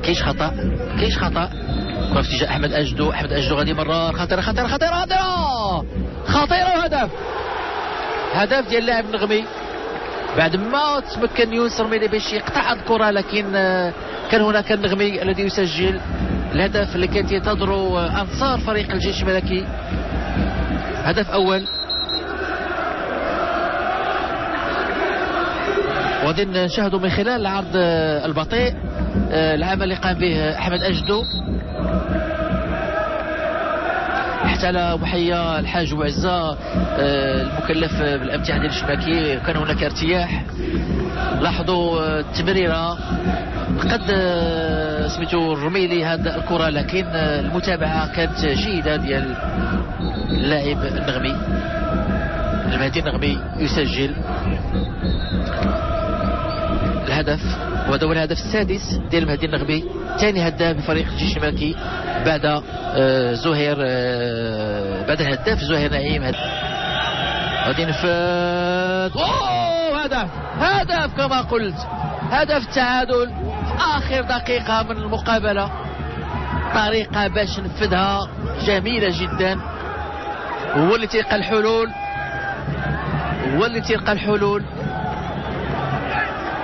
كاينش خطا كاينش خطا. كره في اتجاه احمد اجدو. احمد اجدو غادي مرة خطيره خطيره خطيره خطيره خطيره وهدف. هدف ديال اللاعب النغمي بعد ما تمكن يونس رميدي باش يقطع الكره، لكن كان هناك النغمي الذي يسجل الهدف اللي كانت ينتظر انصار فريق الجيش الملكي. هدف اول. وغادي نشاهدوا من خلال العرض البطيء العمل اللي قام به احمد اجدو حتى على محيا الحاج وعزة المكلف بالامتعه ديال الشباكي. كان هناك ارتياح. لاحظوا التمريره قد سميتو الرميلي هذه الكره، لكن المتابعه كانت جيده ديال اللاعب النغمي. المهدي النغمي يسجل الهدف، وهذا هو الهدف السادس ديال المهدي النغمي، ثاني هداف بفريق الجيش الملكي بعد زهير، بعد الهداف زهير نعيم. غادي ينفذ. هدف كما قلت، هدف التعادل اخر دقيقه من المقابله. طريقه باش نفذها جميله جدا. هو اللي تلقى الحلول،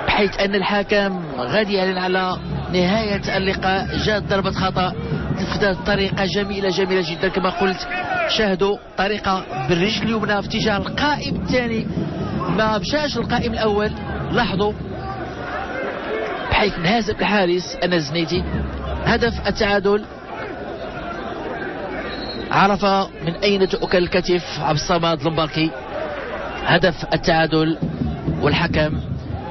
بحيث ان الحكم غادي يعلن على نهايه اللقاء. جات ضربه خطا تنفذها بطريقه جميله جدا كما قلت. شاهدوا طريقه بالرجل اليمنى في اتجاه القائم الثاني، ما مشاش القائم الاول. لاحظوا بحيث انهزم الحارس النزنيتي. هدف التعادل. عرف من اين تؤكل الكتف عبد الصمد المباركي. هدف التعادل والحكم